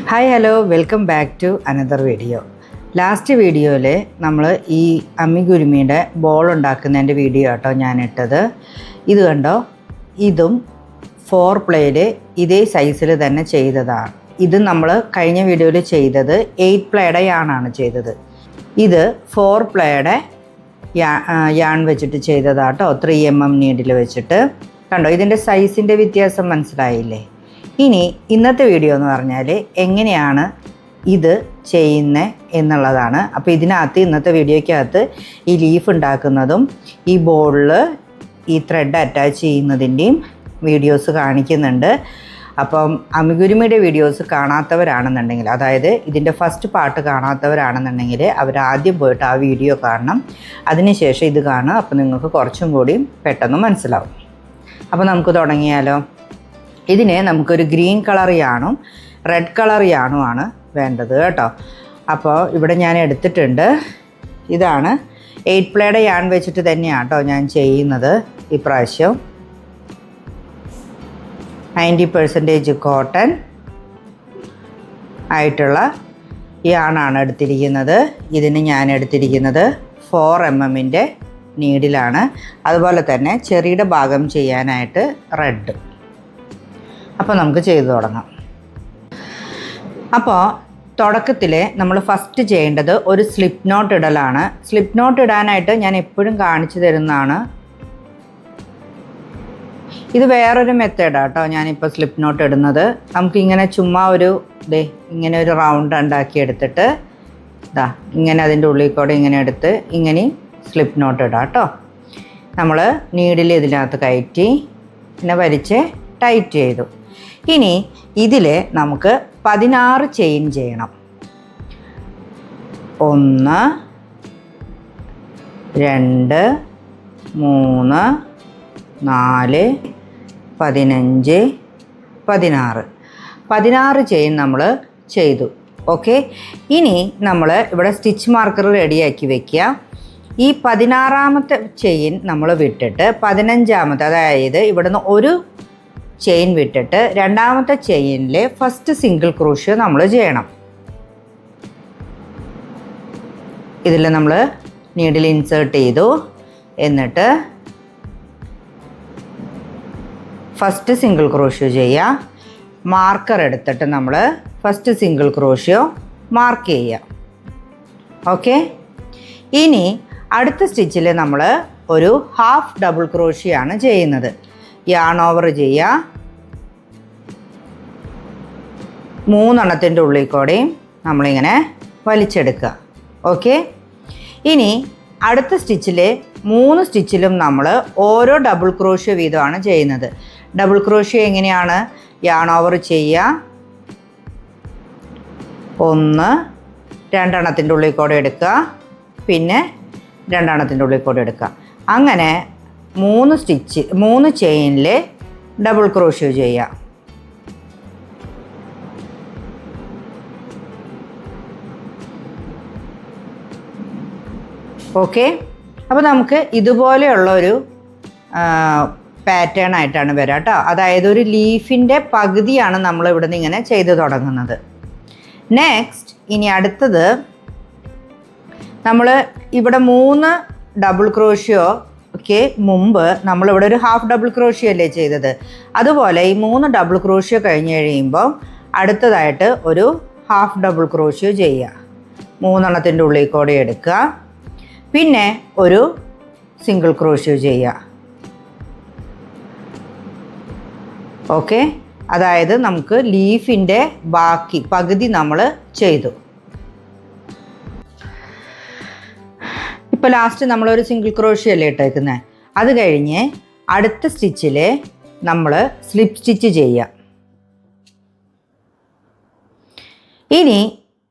Hi hello welcome back to another video. Last വീഡിയോയിൽ നമ്മൾ ഈ അമ്മിഗുരുമിയുടെ ബോൾ ഉണ്ടാക്കുന്നതിൻ്റെ വീഡിയോ ആട്ടോ ഞാൻ ഇട്ടത്. ഇത് കണ്ടോ, ഇതും 4 പ്ലേയിൽ ഇതേ സൈസിൽ തന്നെ ചെയ്തതാണ്. ഇത് നമ്മൾ കഴിഞ്ഞ വീഡിയോയിൽ ചെയ്തത് 8 പ്ലേയുടെ യാണാണ് ചെയ്തത്. ഇത് 4 പ്ലേയുടെ യാൺ വെച്ചിട്ട് ചെയ്തതാട്ടോ, 3 mm നീഡിൽ വെച്ചിട്ട്. കണ്ടോ, ഇതിൻ്റെ സൈസിൻ്റെ വ്യത്യാസം മനസ്സിലായില്ലേ? ഇനി ഇന്നത്തെ വീഡിയോ എന്ന് പറഞ്ഞാൽ എങ്ങനെയാണ് ഇത് ചെയ്യുന്നത് എന്നുള്ളതാണ്. അപ്പോൾ ഇതിനകത്ത് ഇന്നത്തെ വീഡിയോയ്ക്കകത്ത് ഈ ലീഫ് ഉണ്ടാക്കുന്നതും ഈ ബോളിൽ ഈ ത്രെഡ് അറ്റാച്ച് ചെയ്യുന്നതിൻ്റെയും വീഡിയോസ് കാണിക്കുന്നുണ്ട്. അപ്പം അമ്മിഗുരുമിയുടെ വീഡിയോസ് കാണാത്തവരാണെന്നുണ്ടെങ്കിൽ, അതായത് ഇതിൻ്റെ ഫസ്റ്റ് പാർട്ട് കാണാത്തവരാണെന്നുണ്ടെങ്കിൽ അവരാദ്യം പോയിട്ട് ആ വീഡിയോ കാണണം, അതിനുശേഷം ഇത് കാണുക. അപ്പോൾ നിങ്ങൾക്ക് കുറച്ചും കൂടി പെട്ടെന്ന് മനസ്സിലാവും. അപ്പോൾ നമുക്ക് തുടങ്ങിയാലോ. ഇതിന് നമുക്കൊരു ഗ്രീൻ കളർ യാണും റെഡ് കളർ യാണുമാണ് വേണ്ടത് കേട്ടോ. അപ്പോൾ ഇവിടെ ഞാൻ എടുത്തിട്ടുണ്ട്. ഇതാണ് 8 പ്ലേയുടെ യാൺ വെച്ചിട്ട് തന്നെയാണ് കേട്ടോ ഞാൻ ചെയ്യുന്നത്. ഇപ്രാവശ്യം 90% കോട്ടൺ ആയിട്ടുള്ള യാണാണ് എടുത്തിരിക്കുന്നത്. ഇതിന് ഞാൻ എടുത്തിരിക്കുന്നത് 4 mm നീഡിലാണ്. അതുപോലെ തന്നെ ചെറിയുടെ ഭാഗം ചെയ്യാനായിട്ട് റെഡ്. അപ്പോൾ നമുക്ക് ചെയ്തു തുടങ്ങാം. അപ്പോൾ തുടക്കത്തിൽ നമ്മൾ ഫസ്റ്റ് ചെയ്യേണ്ടത് ഒരു സ്ലിപ്പ് നോട്ട് ഇടലാണ്. സ്ലിപ്പ് നോട്ട് ഇടാനായിട്ട് ഞാൻ എപ്പോഴും കാണിച്ചു തരുന്നതാണ്. ഇത് വേറൊരു മെത്തേഡാണ് കേട്ടോ ഞാനിപ്പോൾ സ്ലിപ്പ് നോട്ട് ഇടുന്നത്. നമുക്കിങ്ങനെ ചുമ്മാ ഇങ്ങനെ ഒരു റൗണ്ട് ഉണ്ടാക്കി എടുത്തിട്ട് ഇങ്ങനെ അതിൻ്റെ ഉള്ളിൽ കൂടെ ഇങ്ങനെ എടുത്ത് ഇങ്ങനെ സ്ലിപ്പ് നോട്ട് ഇടാം കേട്ടോ. നമ്മൾ നീഡിൽ ഇതിനകത്ത് കയറ്റി പിന്നെ വലിച്ച് ടൈറ്റ് ചെയ്തു. ഇനി ഇതിൽ നമുക്ക് 16 ചെയിൻ ചെയ്യണം. 1 2 3 4 15 16 ചെയിൻ നമ്മൾ ചെയ്തു. ഓക്കെ, ഇനി നമ്മൾ ഇവിടെ സ്റ്റിച്ച് മാർക്കർ റെഡിയാക്കി വെക്കുക. ഈ 16ാമത്തെ ചെയിൻ നമ്മൾ വിട്ടിട്ട് 15ാമത്തെ, അതായത് ഇവിടുന്ന് ഒരു ചെയിൻ വിട്ടിട്ട് 2ാമത്തെ ചെയിനിൽ ഫസ്റ്റ് സിംഗിൾ ക്രോഷ്യോ നമ്മൾ ചെയ്യണം. ഇതിൽ നമ്മൾ നീഡിൽ ഇൻസേർട്ട് ചെയ്തു. എന്നിട്ട് ഫസ്റ്റ് സിംഗിൾ ക്രോഷ്യോ ചെയ്യുക. മാർക്കർ എടുത്തിട്ട് നമ്മൾ ഫസ്റ്റ് സിംഗിൾ ക്രോഷ്യോ മാർക്ക് ചെയ്യുക. ഓക്കെ, ഇനി അടുത്ത സ്റ്റിച്ചിൽ നമ്മൾ ഒരു ഹാഫ് ഡബിൾ ക്രോഷ്യോ ആണ് ചെയ്യുന്നത്. യാൺ ഓവർ ചെയ്യുക. 3 എണ്ണത്തിൻ്റെ ഉള്ളിൽ കൂടെയും നമ്മളിങ്ങനെ വലിച്ചെടുക്കുക. ഓക്കെ, ഇനി അടുത്ത സ്റ്റിച്ചിൽ 3 സ്റ്റിച്ചിലും നമ്മൾ ഓരോ ഡബിൾ ക്രോഷ്യോ വീതമാണ് ചെയ്യുന്നത്. ഡബിൾ ക്രോഷ്യോ എങ്ങനെയാണ്? യാൺ ഓവർ ചെയ്യുക. 1 2 എണ്ണത്തിൻ്റെ ഉള്ളിൽ കൂടെ എടുക്കുക, പിന്നെ 2 എണ്ണത്തിൻ്റെ ഉള്ളിൽ കൂടെ എടുക്കുക. അങ്ങനെ 3 ചെയിനിൽ ഡബിൾ ക്രോഷ്യോ ചെയ്യുക. ഓക്കെ, അപ്പോൾ നമുക്ക് ഇതുപോലെയുള്ള ഒരു പാറ്റേൺ ആയിട്ടാണ് വരിക കേട്ടോ. അതായത് ഒരു ലീഫിൻ്റെ പകുതിയാണ് നമ്മൾ ഇവിടെ നിന്ന് ഇങ്ങനെ ചെയ്ത് തുടങ്ങുന്നത്. നെക്സ്റ്റ്, ഇനി അടുത്തത് നമ്മൾ ഇവിടെ 3 ഡബിൾ ക്രോഷ്യോ മുമ്പ് നമ്മളിവിടെ ഒരു ഹാഫ് ഡബിൾ ക്രോഷ്യോ അല്ലേ ചെയ്തത്. അതുപോലെ ഈ 3 ഡബിൾ ക്രോഷ്യോ കഴിഞ്ഞ് കഴിയുമ്പോൾ അടുത്തതായിട്ട് ഒരു ഹാഫ് ഡബിൾ ക്രോഷ്യോ ചെയ്യുക. 3 എണ്ണത്തിൻ്റെ ഉള്ളിൽ കൂടെ എടുക്കുക, പിന്നെ ഒരു സിംഗിൾ ക്രോഷ്യോ ചെയ്യുക. ഓക്കെ, അതായത് നമുക്ക് ലീഫിൻ്റെ ബാക്കി പകുതി നമ്മൾ ചെയ്തു. ഇപ്പോൾ ലാസ്റ്റ് നമ്മളൊരു സിംഗിൾ ക്രോഷ്യോ അല്ലേ ഇട്ടേക്കുന്നത്. അത് കഴിഞ്ഞ് അടുത്ത സ്റ്റിച്ചിൽ നമ്മൾ സ്ലിപ്പ് സ്റ്റിച്ച് ചെയ്യുക. ഇനി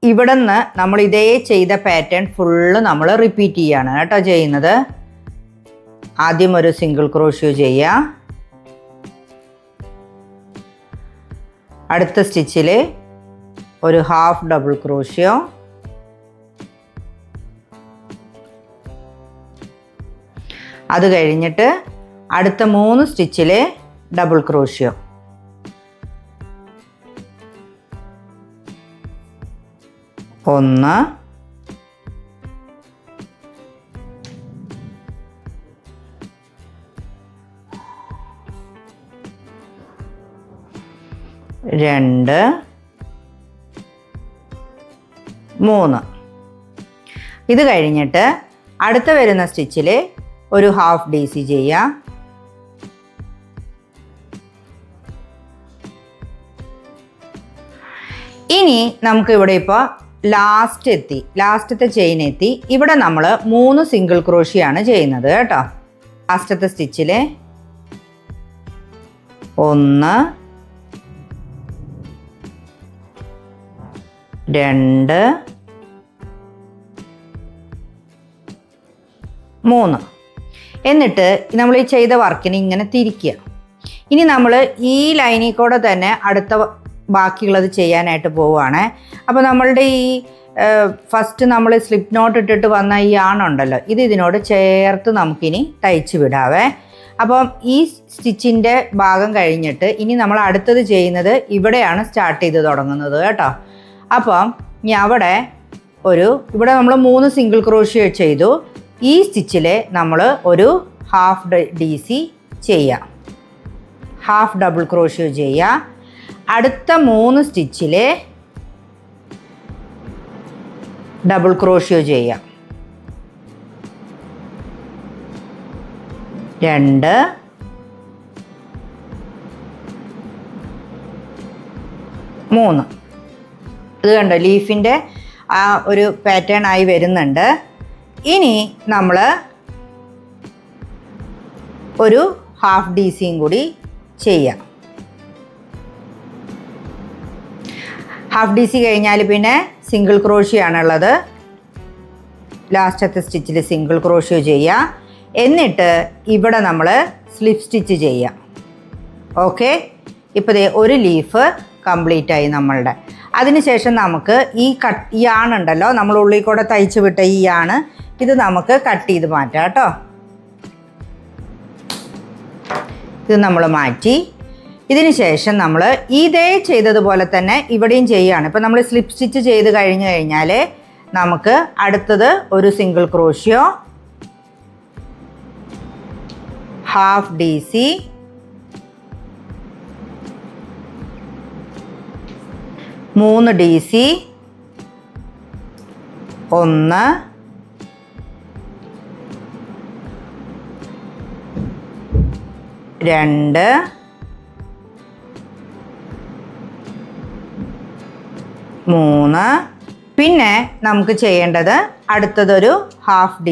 ഇവിടെ നിന്ന് നമ്മൾ ഇതേ ചെയ്ത പാറ്റേൺ ഫുള്ള് നമ്മൾ റിപ്പീറ്റ് ചെയ്യാണ് കേട്ടോ ചെയ്യുന്നത്. ആദ്യം ഒരു സിംഗിൾ ക്രോഷ്യോ ചെയ്യുക. അടുത്ത സ്റ്റിച്ചിൽ ഒരു ഹാഫ് ഡബിൾ ക്രോഷ്യോ. അത് കഴിഞ്ഞിട്ട് അടുത്ത 3 സ്റ്റിച്ചിൽ ഡബിൾ ക്രോഷ്യോ. 1 2 3. ഇത് കഴിഞ്ഞിട്ട് അടുത്ത വരുന്ന സ്റ്റിച്ചിൽ ഒരു ഹാഫ് DC ചെയ്യാം. ഇനി നമുക്ക് ഇവിടെ ഇപ്പോൾ ലാസ്റ്റത്തെ ചെയിൻ എത്തി. ഇവിടെ നമ്മൾ 3 സിംഗിൾ ക്രോഷിയാണ് ചെയ്യുന്നത് കേട്ടോ. ലാസ്റ്റത്തെ സ്റ്റിച്ചിൽ 1 2 3. എന്നിട്ട് നമ്മൾ ഈ ചെയ്ത വർക്കിന് ഇങ്ങനെ തിരിക്കുക. ഇനി നമ്മൾ ഈ ലൈനിൽ കൂടെ തന്നെ അടുത്ത ബാക്കിയുള്ളത് ചെയ്യാനായിട്ട് പോവുകയാണ്. അപ്പോൾ നമ്മളുടെ ഈ ഫസ്റ്റ് നമ്മൾ സ്ലിപ്പ് നോട്ട് ഇട്ടിട്ട് വന്ന ഈ ആണുണ്ടല്ലോ, ഇതിനോട് ചേർത്ത് നമുക്കിനി തയ്ച്ച് വിടാവേ. അപ്പം ഈ സ്റ്റിച്ചിൻ്റെ ഭാഗം കഴിഞ്ഞിട്ട് ഇനി നമ്മൾ അടുത്തത് ചെയ്യുന്നത് ഇവിടെയാണ് സ്റ്റാർട്ട് ചെയ്ത് തുടങ്ങുന്നത് കേട്ടോ. അപ്പം ഇനി ഇവിടെ നമ്മൾ 3 സിംഗിൾ ക്രോഷ്യോ ചെയ്തു. ഈ സ്റ്റിച്ചിൽ നമ്മൾ ഒരു ഹാഫ് DC ചെയ്യാം, ഹാഫ് ഡബിൾ ക്രോഷ്യോ ചെയ്യുക. അടുത്ത 3 സ്റ്റിച്ചിൽ ഡബിൾ ക്രോഷ്യോ ചെയ്യാം. 2 3. ഇത് കണ്ടോ, ലീഫിൻ്റെ ആ ഒരു പാറ്റേൺ ആയി വരുന്നുണ്ട്. ഇനി നമ്മൾ ഒരു ഹാഫ് DCയും കൂടി ചെയ്യാം. ഹാഫ് DC കഴിഞ്ഞാൽ പിന്നെ സിംഗിൾ ക്രോഷ്യോ ആണുള്ളത്. ലാസ്റ്റത്തെ സ്റ്റിച്ചിൽ സിംഗിൾ ക്രോഷ്യോ ചെയ്യുക. എന്നിട്ട് ഇവിടെ നമ്മൾ സ്ലിപ്പ് സ്റ്റിച്ച് ചെയ്യാം. ഓക്കെ, ഇപ്പോൾ ഒരു ലീഫ് കംപ്ലീറ്റ് ആയി നമ്മളുടെ. അതിനുശേഷം നമുക്ക് ഈ ആണുണ്ടല്ലോ, നമ്മൾ ഉള്ളിൽ കൂടെ തയ്ച്ച് വിട്ട ഈ ആണ്, ഇത് നമുക്ക് കട്ട് ചെയ്ത് മാറ്റാം കേട്ടോ. ഇത് നമ്മൾ മാറ്റി. ഇതിന് ശേഷം നമ്മൾ ഇതേ ചെയ്തതുപോലെ തന്നെ ഇവിടെയും ചെയ്യുകയാണ്. ഇപ്പം നമ്മൾ സ്ലിപ്പ് സ്റ്റിച്ച് ചെയ്ത് കഴിഞ്ഞാൽ നമുക്ക് അടുത്തത് ഒരു സിംഗിൾ ക്രോഷ്യോ, ഹാഫ് DC, മൂന്ന് DC, 1 2 3. പിന്നെ നമുക്ക് ചെയ്യേണ്ടത് അടുത്തതൊരു ഹാഫ്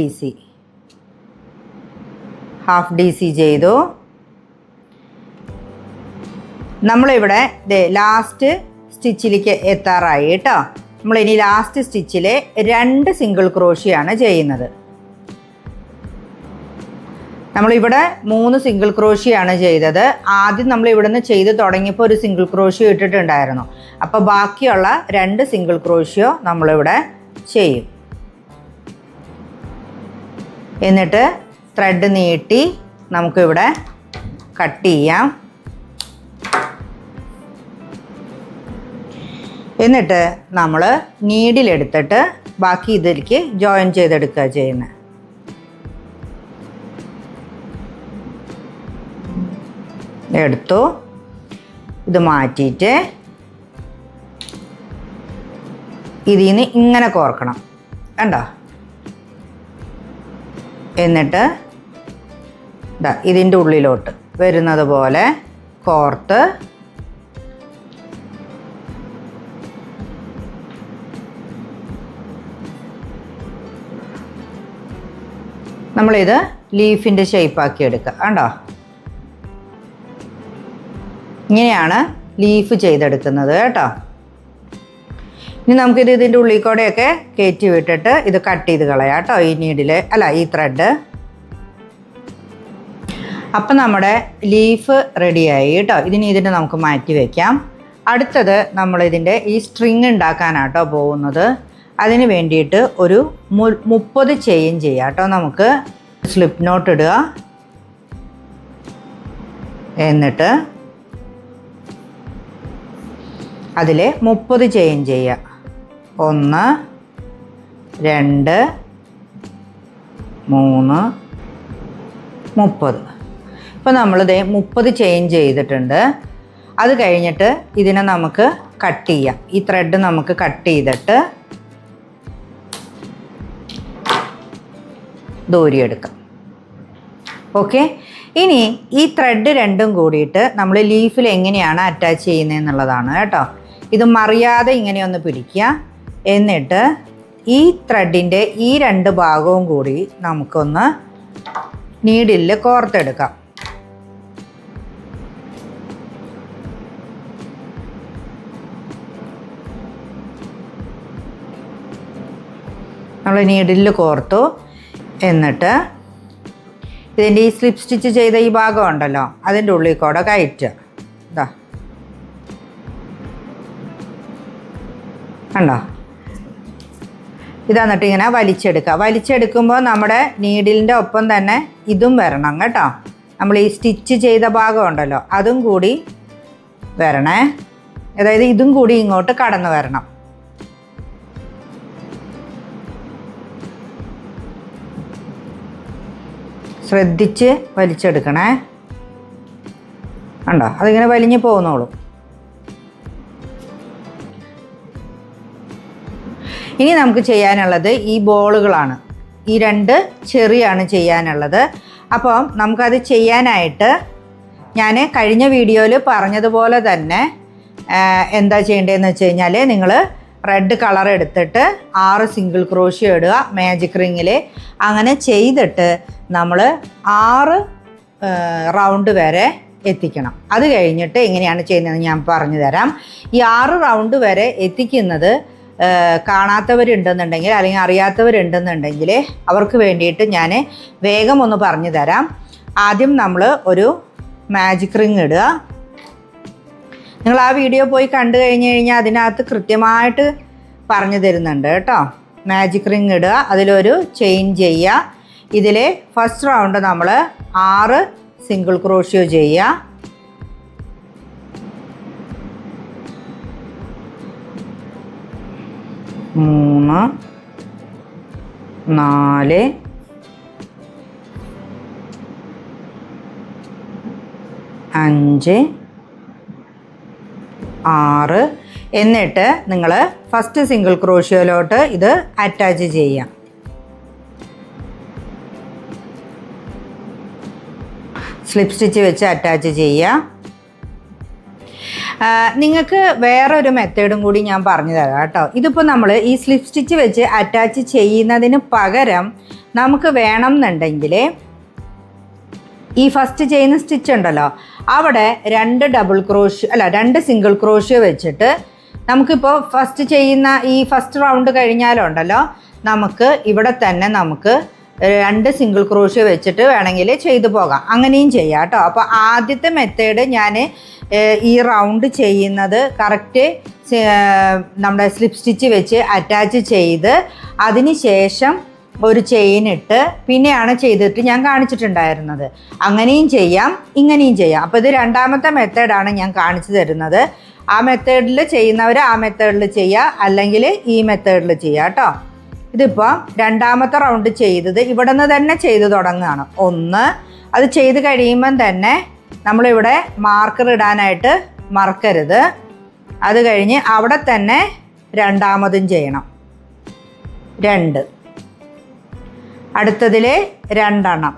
DC ചെയ്തു. നമ്മളിവിടെ ലാസ്റ്റ് സ്റ്റിച്ചിലേക്ക് എത്താറായി കേട്ടോ. നമ്മളിനി ലാസ്റ്റ് സ്റ്റിച്ചിൽ 2 സിംഗിൾ ക്രോഷ്യാണ് ചെയ്യുന്നത്. നമ്മളിവിടെ 3 സിംഗിൾ ക്രോഷ്യാണ് ചെയ്തത്. ആദ്യം നമ്മൾ ഇവിടെ നിന്ന് ചെയ്ത് തുടങ്ങിയപ്പോൾ ഒരു സിംഗിൾ ക്രോഷ്യോ ഇട്ടിട്ടുണ്ടായിരുന്നു. അപ്പോൾ ബാക്കിയുള്ള 2 സിംഗിൾ ക്രോഷ്യോ നമ്മളിവിടെ ചെയ്യും. എന്നിട്ട് ത്രെഡ് നീട്ടി നമുക്കിവിടെ കട്ട് ചെയ്യാം. എന്നിട്ട് നമ്മൾ നീഡിലെടുത്തിട്ട് ബാക്കി ഇതിലേക്ക് ജോയിൻ ചെയ്തെടുക്കുക ചെയ്യുന്നത്. എടുത്തു. ഇത് മാറ്റിയിട്ട് ഇതിൽ നിന്ന് ഇങ്ങനെ കോർക്കണം കണ്ടോ. എന്നിട്ട് ഇതിൻ്റെ ഉള്ളിലോട്ട് വരുന്നത് പോലെ കോർത്ത് നമ്മളിത് ലീഫിൻ്റെ ഷേപ്പാക്കി എടുക്കുക കണ്ടോ. ഇങ്ങനെയാണ് ലീഫ് ചെയ്തെടുക്കുന്നത് കേട്ടോ. ഇനി നമുക്കിത് ഇതിൻ്റെ ഉള്ളിൽ കൂടെയൊക്കെ കയറ്റി വിട്ടിട്ട് ഇത് കട്ട് ചെയ്ത് കളയാം കേട്ടോ. ഈ ത്രെഡ്. അപ്പം നമ്മുടെ ലീഫ് റെഡിയായി കേട്ടോ. ഇതിനെ നമുക്ക് മാറ്റി വയ്ക്കാം. അടുത്തത് നമ്മളിതിൻ്റെ ഈ സ്ട്രിങ് ഉണ്ടാക്കാനാട്ടോ പോകുന്നത്. അതിന് വേണ്ടിയിട്ട് ഒരു 30 ചെയിൻ ചെയ്യാം കേട്ടോ. നമുക്ക് സ്ലിപ്പ് നോട്ട് ഇടുക. എന്നിട്ട് അതിൽ 30 ചെയിൻ ചെയ്യുക. 1 2 3 30. ഇപ്പോൾ നമ്മളിത് 30 ചെയിൻ ചെയ്തിട്ടുണ്ട്. അത് കഴിഞ്ഞിട്ട് ഇതിനെ നമുക്ക് കട്ട് ചെയ്യാം. ഈ ത്രെഡ് നമുക്ക് കട്ട് ചെയ്തിട്ട് ദൂരിയെടുക്കാം. ഓക്കെ, ഇനി ഈ ത്രെഡ് രണ്ടും കൂടിയിട്ട് നമ്മൾ ലീഫിൽ എങ്ങനെയാണ് അറ്റാച്ച് ചെയ്യുന്നതെന്നുള്ളതാണ് കേട്ടോ. ഇത് മറിയാതെ ഇങ്ങനെ ഒന്ന് പിടിക്കുക. എന്നിട്ട് ഈ ത്രെഡിൻ്റെ ഈ രണ്ട് ഭാഗവും കൂടി നമുക്കൊന്ന് നീഡിലിൽ കോർത്തെടുക്കാം. നമ്മൾ നീഡിലിൽ കോർത്തു. എന്നിട്ട് ഇതിൻ്റെ ഈ സ്ലിപ്പ് സ്റ്റിച്ച് ചെയ്ത ഈ ഭാഗം ഉണ്ടല്ലോ, അതിൻ്റെ ഉള്ളിൽ കൂടെ കയറ്റുക. ഇതാ കണ്ടോ, ഇതെന്നിട്ട് ഇങ്ങനെ വലിച്ചെടുക്കുക. വലിച്ചെടുക്കുമ്പോൾ നമ്മുടെ നീഡിലിൻ്റെ ഒപ്പം തന്നെ ഇതും വരണം കേട്ടോ. നമ്മൾ ഈ സ്റ്റിച്ച് ചെയ്ത ഭാഗം ഉണ്ടല്ലോ അതും കൂടി വരണേ. അതായത് ഇതും കൂടി ഇങ്ങോട്ട് കടന്നു വരണം. ശ്രദ്ധിച്ച് വലിച്ചെടുക്കണേ. കണ്ടോ, അതിങ്ങനെ വലിഞ്ഞു പോകുന്നോളൂ. ഇനി നമുക്ക് ചെയ്യാനുള്ളത് ഈ ബോളുകളാണ്. ഈ 2 ചെറിയാണ് ചെയ്യാനുള്ളത്. അപ്പം നമുക്കത് ചെയ്യാനായിട്ട് ഞാൻ കഴിഞ്ഞ വീഡിയോയിൽ പറഞ്ഞതുപോലെ തന്നെ എന്താ ചെയ്യേണ്ടതെന്ന് വെച്ച് കഴിഞ്ഞാൽ, നിങ്ങൾ റെഡ് കളർ എടുത്തിട്ട് 6 സിംഗിൾ ക്രോഷ്യോ ഇടുക മാജിക് റിങ്ങിൽ. അങ്ങനെ ചെയ്തിട്ട് നമ്മൾ 6 റൗണ്ട് വരെ എത്തിക്കണം. അത് കഴിഞ്ഞിട്ട് എങ്ങനെയാണ് ചെയ്യുന്നതെന്ന് ഞാൻ പറഞ്ഞു തരാം. ഈ 6 റൗണ്ട് വരെ എത്തിക്കുന്നത് കാണാത്തവരുണ്ടെന്നുണ്ടെങ്കിൽ അല്ലെങ്കിൽ അറിയാത്തവരുണ്ടെന്നുണ്ടെങ്കിൽ അവർക്ക് വേണ്ടിയിട്ട് ഞാൻ വേഗം ഒന്ന് പറഞ്ഞു തരാം. ആദ്യം നമ്മൾ ഒരു മാജിക് റിങ് ഇടുക. നിങ്ങൾ ആ വീഡിയോ പോയി കണ്ടു കഴിഞ്ഞ് കഴിഞ്ഞാൽ അതിനകത്ത് കൃത്യമായിട്ട് പറഞ്ഞു തരുന്നുണ്ട് കേട്ടോ. മാജിക് റിങ് ഇടുക, അതിലൊരു ചെയിൻ ചെയ്യുക. ഇതിൽ ഫസ്റ്റ് റൗണ്ട് നമ്മൾ 6 സിംഗിൾ ക്രോഷ്യോ ചെയ്യുക. മൂന്ന് 4 5 6 എന്നിട്ട് നിങ്ങൾ ഫസ്റ്റ് സിംഗിൾ ക്രോഷ്യോയിലോട്ട് ഇത് അറ്റാച്ച് ചെയ്യാം. സ്ലിപ്പ് സ്റ്റിച്ച് വെച്ച് അറ്റാച്ച് ചെയ്യുക. നിങ്ങൾക്ക് വേറൊരു മെത്തേഡും കൂടി ഞാൻ പറഞ്ഞു തരാം കേട്ടോ. ഇതിപ്പോൾ നമ്മൾ ഈ സ്ലിപ്പ് സ്റ്റിച്ച് വെച്ച് അറ്റാച്ച് ചെയ്യുന്നതിന് പകരം നമുക്ക് വേണം എന്നുണ്ടെങ്കിൽ ഈ ഫസ്റ്റ് ചെയ്യുന്ന സ്റ്റിച്ച് ഉണ്ടല്ലോ അവിടെ 2 സിംഗിൾ ക്രോഷ്യോ വെച്ചിട്ട് നമുക്കിപ്പോൾ ഫസ്റ്റ് ചെയ്യുന്ന ഈ ഫസ്റ്റ് റൗണ്ട് കഴിഞ്ഞാലുണ്ടല്ലോ നമുക്ക് ഇവിടെ തന്നെ നമുക്ക് 2 സിംഗിൾ ക്രോഷ്യോ വെച്ചിട്ട് വേണമെങ്കിൽ ചെയ്തു പോകാം. അങ്ങനെയും ചെയ്യാം കേട്ടോ. അപ്പോൾ ആദ്യത്തെ മെത്തേഡ് ഞാൻ ഈ റൗണ്ട് ചെയ്യുന്നത് കറക്റ്റ് നമ്മുടെ സ്ലിപ്പ് സ്റ്റിച്ച് വെച്ച് അറ്റാച്ച് ചെയ്ത് അതിന് ശേഷം ഒരു ചെയിൻ ഇട്ട് പിന്നെയാണ് ചെയ്തിട്ട് ഞാൻ കാണിച്ചിട്ടുണ്ടായിരുന്നത്. അങ്ങനെയും ചെയ്യാം, ഇങ്ങനെയും ചെയ്യാം. അപ്പോൾ ഇത് രണ്ടാമത്തെ മെത്തേഡാണ് ഞാൻ കാണിച്ചു തരുന്നത്. ആ മെത്തേഡിൽ ചെയ്യുന്നവർ ആ മെത്തേഡിൽ ചെയ്യുക, അല്ലെങ്കിൽ ഈ മെത്തേഡിൽ ചെയ്യുക കേട്ടോ. ഇതിപ്പോൾ രണ്ടാമത്തെ റൗണ്ട് ചെയ്തത് ഇവിടെ നിന്ന് തന്നെ ചെയ്ത് തുടങ്ങുകയാണ്. 1 അത് ചെയ്ത് കഴിയുമ്പം തന്നെ നമ്മളിവിടെ മാർക്കർ ഇടാനായിട്ട് മറക്കരുത്. അത് കഴിഞ്ഞ് അവിടെ തന്നെ രണ്ടാമതും ചെയ്യണം. 2 അടുത്തതിൽ 2 എണ്ണം.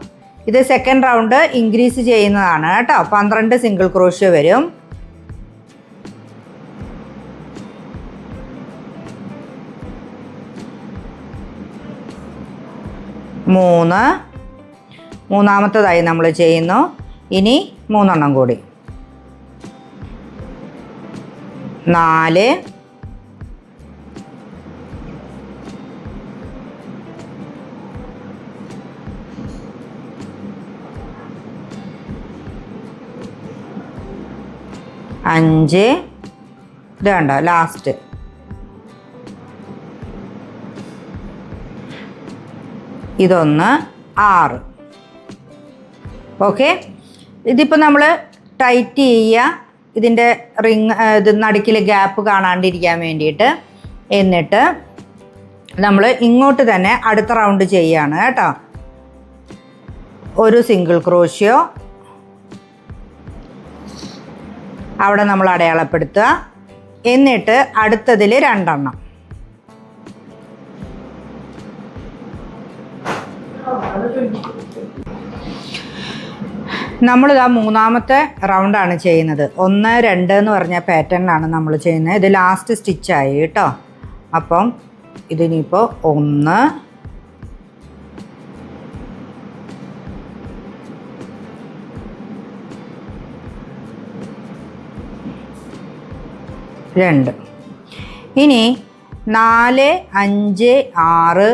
ഇത് സെക്കൻഡ് റൗണ്ട് ഇൻക്രീസ് ചെയ്യുന്നതാണ് കേട്ടോ. 12 സിംഗിൾ ക്രോഷ്യോ വരും. 3 മൂന്നാമത്തതായി നമ്മൾ ചെയ്യുന്നു. ഇനി 3 എണ്ണം കൂടി. 4 5 ഇത് കണ്ടോ ലാസ്റ്റ്. ഇതൊന്ന് 6. ഓക്കെ, ഇതിപ്പോൾ നമ്മൾ ടൈറ്റ് ചെയ്യുക ഇതിൻ്റെ റിങ് ഇത് നടുക്കിൽ ഗ്യാപ്പ് കാണാണ്ടിരിക്കാൻ വേണ്ടിയിട്ട്. എന്നിട്ട് നമ്മൾ ഇങ്ങോട്ട് തന്നെ അടുത്ത റൗണ്ട് ചെയ്യുകയാണ് കേട്ടോ. ഒരു സിംഗിൾ ക്രോഷ്യോ അവിടെ നമ്മൾ അടയാളപ്പെടുത്തുക. എന്നിട്ട് അടുത്തതിൽ 2 എണ്ണം. നമ്മളിതാ 3ാമത്തെ റൗണ്ടാണ് ചെയ്യുന്നത്. 1, 2 എന്ന് പറഞ്ഞ പാറ്റേണിലാണ് നമ്മൾ ചെയ്യുന്നത്. ഇത് ലാസ്റ്റ് സ്റ്റിച്ചായി കേട്ടോ. അപ്പം ഇതിനിപ്പോൾ 1, 2. ഇനി 4, 5, 6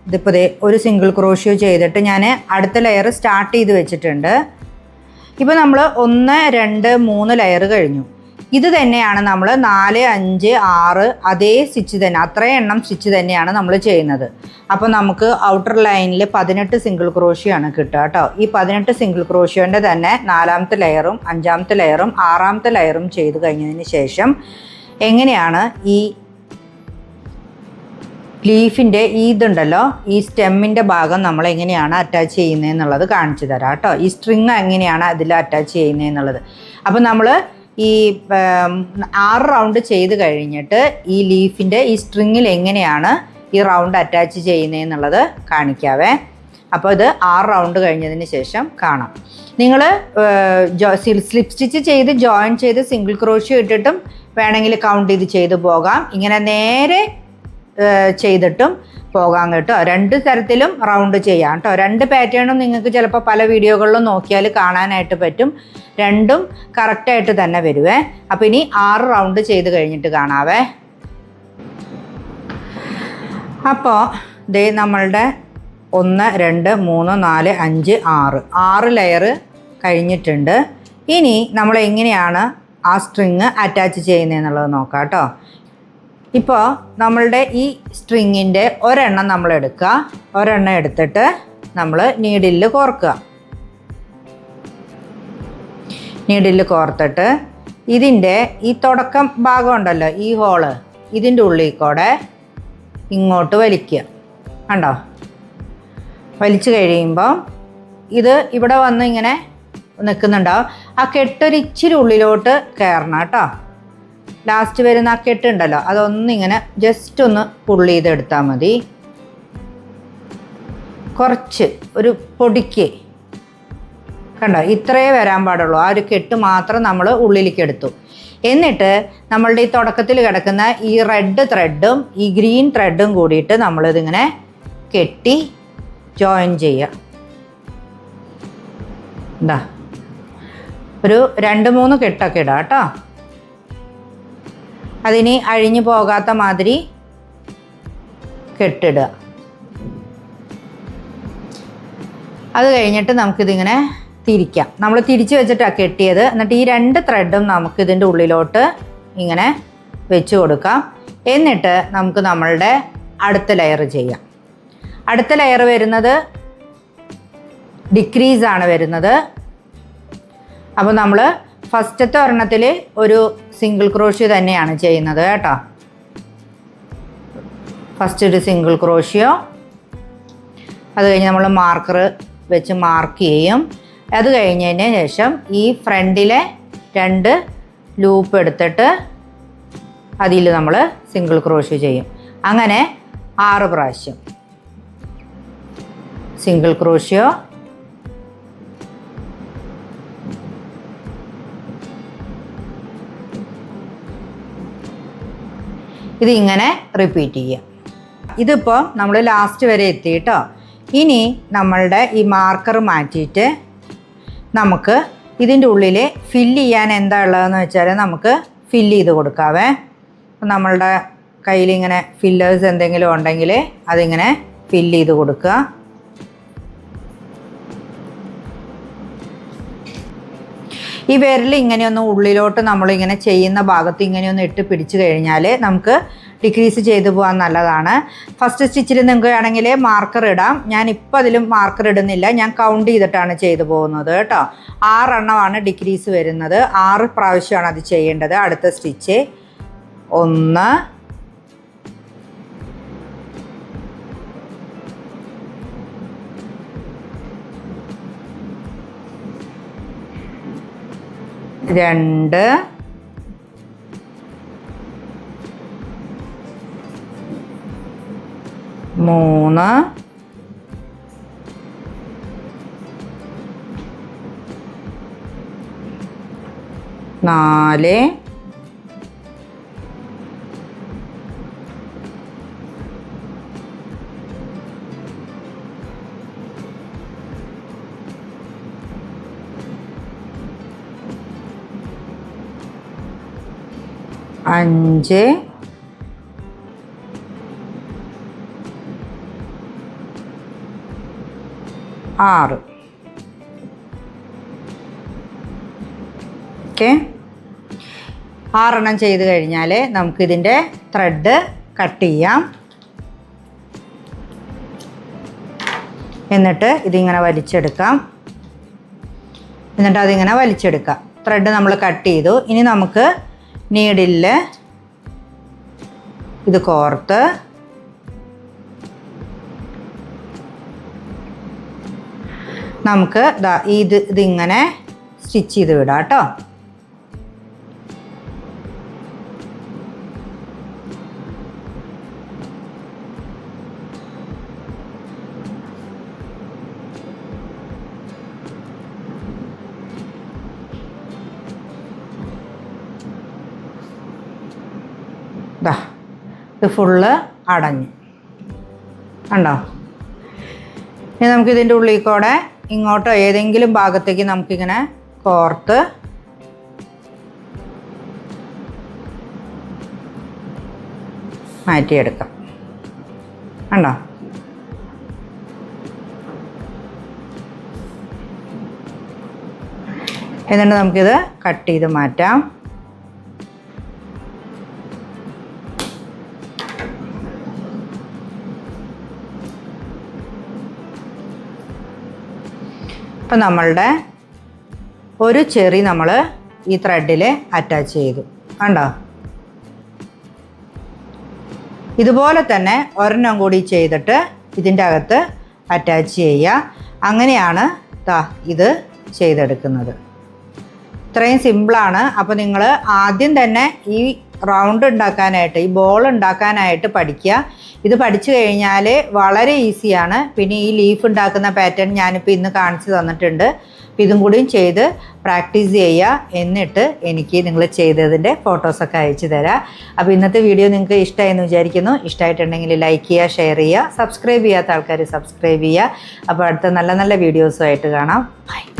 ഇതിപ്പോൾ ഒരു സിംഗിൾ ക്രോഷ്യോ ചെയ്തിട്ട് ഞാൻ അടുത്ത ലെയർ സ്റ്റാർട്ട് ചെയ്ത് വെച്ചിട്ടുണ്ട്. ഇപ്പോൾ നമ്മൾ 1, 2, 3 ലെയർ കഴിഞ്ഞു. ഇത് തന്നെയാണ് നമ്മൾ 4, 5, 6 അതേ സ്റ്റിച്ച് തന്നെ, അത്രയും എണ്ണം സ്റ്റിച്ച് തന്നെയാണ് നമ്മൾ ചെയ്യുന്നത്. അപ്പോൾ നമുക്ക് ഔട്ടർ ലൈനിൽ 18 സിംഗിൾ ക്രോഷ്യോ ആണ് കിട്ടുക കേട്ടോ. ഈ 18 സിംഗിൾ ക്രോഷ്യോൻ്റെ തന്നെ 4ാമത്തെ ലെയറും 5ാമത്തെ ലെയറും 6ാമത്തെ ലെയറും ചെയ്ത് കഴിഞ്ഞതിന് ശേഷം എങ്ങനെയാണ് ഈ ലീഫിൻ്റെ ഇതുണ്ടല്ലോ, ഈ സ്റ്റെമ്മിൻ്റെ ഭാഗം നമ്മൾ എങ്ങനെയാണ് അറ്റാച്ച് ചെയ്യുന്നതെന്നുള്ളത് കാണിച്ചു തരാം കേട്ടോ. ഈ സ്ട്രിങ് എങ്ങനെയാണ് അതിൽ അറ്റാച്ച് ചെയ്യുന്നതെന്നുള്ളത്. അപ്പോൾ നമ്മൾ ഈ 6 റൗണ്ട് ചെയ്ത് കഴിഞ്ഞിട്ട് ഈ ലീഫിൻ്റെ ഈ സ്ട്രിങ്ങിൽ എങ്ങനെയാണ് ഈ റൗണ്ട് അറ്റാച്ച് ചെയ്യുന്നതെന്നുള്ളത് കാണിക്കാവേ. അപ്പോൾ ഇത് 6 റൗണ്ട് കഴിഞ്ഞതിന് ശേഷം കാണാം. നിങ്ങൾ സ്ലിപ്പ് സ്റ്റിച്ച് ചെയ്ത് ജോയിൻ ചെയ്ത് സിംഗിൾ ക്രോഷ്യോ ഇട്ടിട്ടും വേണമെങ്കിൽ കൗണ്ട് ചെയ്ത് പോകാം. ഇങ്ങനെ നേരെ ചെയ്തിട്ടും പോകാൻ കേട്ടോ. 2 തരത്തിലും റൗണ്ട് ചെയ്യാം കേട്ടോ. 2 പാറ്റേണും നിങ്ങൾക്ക് ചിലപ്പോൾ പല വീഡിയോകളിലും നോക്കിയാൽ കാണാനായിട്ട് പറ്റും. 2ഉം കറക്റ്റായിട്ട് തന്നെ വരുവേ. അപ്പോൾ ഇനി 6 റൗണ്ട് ചെയ്ത് കഴിഞ്ഞിട്ട് കാണാവേ. അപ്പോൾ ദേ നമ്മളുടെ 1, 2, 3, 4, 5, 6 ലെയർ കഴിഞ്ഞിട്ടുണ്ട്. ഇനി നമ്മൾ എങ്ങനെയാണ് ആ സ്ട്രിങ് അറ്റാച്ച് ചെയ്യുന്നതെന്നുള്ളത് നോക്കാം കേട്ടോ. ഇപ്പോൾ നമ്മളുടെ ഈ സ്ട്രിങ്ങിൻ്റെ ഒരെണ്ണം നമ്മൾ എടുക്കുക. ഒരെണ്ണം എടുത്തിട്ട് നമ്മൾ നീഡിലിൽ കോർക്കുക. നീഡിലിൽ കോർത്തിട്ട് ഇതിൻ്റെ ഈ തുടക്കം ഭാഗം ഉണ്ടല്ലോ, ഈ ഹോള്, ഇതിൻ്റെ ഉള്ളിൽ കൂടെ ഇങ്ങോട്ട് വലിക്കുക. കണ്ടോ? വലിച്ചു കഴിയുമ്പോൾ ഇത് ഇവിടെ വന്ന് ഇങ്ങനെ നിൽക്കുന്നുണ്ടാവും. ആ കെട്ടൊരിച്ചിരി ഉള്ളിലോട്ട് കയറണം കേട്ടോ. ലാസ്റ്റ് വരുന്ന ആ കെട്ടുണ്ടല്ലോ, അതൊന്നിങ്ങനെ ജസ്റ്റ് ഒന്ന് പുള്ളി ചെയ്തെടുത്താൽ മതി. കുറച്ച് ഒരു പൊടിക്ക് കണ്ടോ, ഇത്രയേ വരാൻ പാടുള്ളൂ. ആ ഒരു കെട്ട് മാത്രം നമ്മൾ ഉള്ളിലേക്ക് എടുത്തു. എന്നിട്ട് നമ്മളുടെ ഈ തുടക്കത്തിൽ കിടക്കുന്ന ഈ റെഡ് ത്രെഡും ഈ ഗ്രീൻ ത്രെഡും കൂടിയിട്ട് നമ്മളിതിങ്ങനെ കെട്ടി ജോയിൻ ചെയ്യുക. എന്താ ഒരു 2-3 കെട്ടൊക്കെ ഇടാം കേട്ടോ. അതിനി അഴിഞ്ഞു പോകാത്ത മാതിരി കെട്ടിടുക. അത് കഴിഞ്ഞിട്ട് നമുക്കിതിങ്ങനെ തിരിക്കാം. നമ്മൾ തിരിച്ച് വെച്ചിട്ടാണ് കെട്ടിയത്. എന്നിട്ട് ഈ 2 ത്രെഡും നമുക്ക് ഇതിൻ്റെ ഉള്ളിലോട്ട് ഇങ്ങനെ വെച്ച് കൊടുക്കാം. എന്നിട്ട് നമുക്ക് നമ്മളുടെ അടുത്ത ലെയർ ചെയ്യാം. അടുത്ത ലെയർ വരുന്നത് ഡിക്രീസാണ് വരുന്നത്. അപ്പോൾ നമ്മൾ ഫസ്റ്റത്തെ ഒരെണ്ണത്തിൽ ഒരു സിംഗിൾ ക്രോഷ്യോ തന്നെയാണ് ചെയ്യുന്നത് കേട്ടോ. ഫസ്റ്റ് ഒരു സിംഗിൾ ക്രോഷ്യോ, അത് കഴിഞ്ഞ് നമ്മൾ മാർക്കർ വെച്ച് മാർക്ക് ചെയ്യും. അത് കഴിഞ്ഞതിന് ശേഷം ഈ ഫ്രണ്ടിലെ 2 ലൂപ്പ് എടുത്തിട്ട് അതിൽ നമ്മൾ സിംഗിൾ ക്രോഷ്യോ ചെയ്യും. അങ്ങനെ 6 പ്രാവശ്യം സിംഗിൾ ക്രോഷ്യോ, ഇതിങ്ങനെ റിപ്പീറ്റ് ചെയ്യുക. ഇതിപ്പോൾ നമ്മൾ ലാസ്റ്റ് വരെ എത്തി കേട്ടോ. ഇനി നമ്മളുടെ ഈ മാർക്കർ മാറ്റിയിട്ട് നമുക്ക് ഇതിൻ്റെ ഉള്ളിൽ ഫില്ല് ചെയ്യാൻ എന്താ ഉള്ളതെന്ന് വെച്ചാൽ നമുക്ക് ഫില്ല് ചെയ്ത് കൊടുക്കാവേ. അപ്പം നമ്മളുടെ കയ്യിലിങ്ങനെ ഫില്ലേഴ്സ് എന്തെങ്കിലും ഉണ്ടെങ്കിൽ അതിങ്ങനെ ഫില്ല് ചെയ്ത് കൊടുക്കുക. ഈ വിരൽ ഇങ്ങനെയൊന്ന് ഉള്ളിലോട്ട് നമ്മളിങ്ങനെ ചെയ്യുന്ന ഭാഗത്ത് ഇങ്ങനെയൊന്ന് ഇട്ട് പിടിച്ചു കഴിഞ്ഞാൽ നമുക്ക് ഡിക്രീസ് ചെയ്തു പോകാൻ നല്ലതാണ്. ഫസ്റ്റ് സ്റ്റിച്ചിൽ നിങ്ങൾക്ക് വേണമെങ്കിൽ മാർക്കർ ഇടാം. ഞാനിപ്പോൾ അതിലും മാർക്കർ ഇടുന്നില്ല, ഞാൻ കൗണ്ട് ചെയ്തിട്ടാണ് ചെയ്തു പോകുന്നത് കേട്ടോ. 6 എണ്ണമാണ് ഡിക്രീസ് വരുന്നത്. 6 പ്രാവശ്യമാണ് അത് ചെയ്യേണ്ടത്. അടുത്ത സ്റ്റിച്ച് 1, 2 3 4 5 6 ഓക്കെ. 6 ചെയ്ത് കഴിഞ്ഞാൽ നമുക്കിതിൻ്റെ ത്രെഡ് കട്ട് ചെയ്യാം. എന്നിട്ട് ഇതിങ്ങനെ വലിച്ചെടുക്കാം. എന്നിട്ട് അതിങ്ങനെ വലിച്ചെടുക്കാം. ത്രെഡ് നമ്മൾ കട്ട് ചെയ്തു. ഇനി നമുക്ക് നീഡിലിൽ ഇത് കോർത്ത് നമുക്ക് ഇതിങ്ങനെ സ്റ്റിച്ച് ചെയ്ത് വിടാം കേട്ടോ. ഇത് ഫുള്ള് അടഞ്ഞു കണ്ടോ. ഇനി നമുക്കിതിൻ്റെ ഉള്ളിൽ കൂടെ ഇങ്ങോട്ടോ ഏതെങ്കിലും ഭാഗത്തേക്ക് നമുക്കിങ്ങനെ കോർത്ത് മാറ്റിയെടുക്കാം കണ്ടോ. എന്നിട്ട് നമുക്കിത് കട്ട് ചെയ്ത് മാറ്റാം. അപ്പം നമ്മളുടെ ഒരു ചെറി നമ്മൾ ഈ ത്രെഡിൽ അറ്റാച്ച് ചെയ്തു കണ്ടോ. ഇതുപോലെ തന്നെ ഒരെണ്ണം കൂടി ചെയ്തിട്ട് ഇതിൻ്റെ അകത്ത് അറ്റാച്ച് ചെയ്യുക. അങ്ങനെയാണ് ഇത് ചെയ്തെടുക്കുന്നത്. ഇത്രയും സിമ്പിളാണ്. അപ്പോൾ നിങ്ങൾ ആദ്യം തന്നെ ഈ റൗണ്ട് ഉണ്ടാക്കാനായിട്ട്, ഈ ബോൾ ഉണ്ടാക്കാനായിട്ട് പഠിക്കുക. ഇത് പഠിച്ചു കഴിഞ്ഞാൽ വളരെ ഈസിയാണ്. പിന്നെ ഈ ലീഫ് ഉണ്ടാക്കുന്ന പാറ്റേൺ ഞാനിപ്പോൾ ഇന്ന് കാണിച്ചു തന്നിട്ടുണ്ട്. ഇതും കൂടിയും ചെയ്ത് പ്രാക്ടീസ് ചെയ്യുക. എന്നിട്ട് എനിക്ക് നിങ്ങൾ ചെയ്തതിൻ്റെ ഫോട്ടോസൊക്കെ അയച്ചു തരാം. അപ്പോൾ ഇന്നത്തെ വീഡിയോ നിങ്ങൾക്ക് ഇഷ്ടമായെന്ന് വിചാരിക്കുന്നു. ഇഷ്ടമായിട്ടുണ്ടെങ്കിൽ ലൈക്ക് ചെയ്യുക, ഷെയർ ചെയ്യുക, സബ്സ്ക്രൈബ് ചെയ്യാത്ത ആൾക്കാർ സബ്സ്ക്രൈബ് ചെയ്യുക. അപ്പോൾ അടുത്ത നല്ല നല്ല വീഡിയോസുമായിട്ട് കാണാം. ബൈ.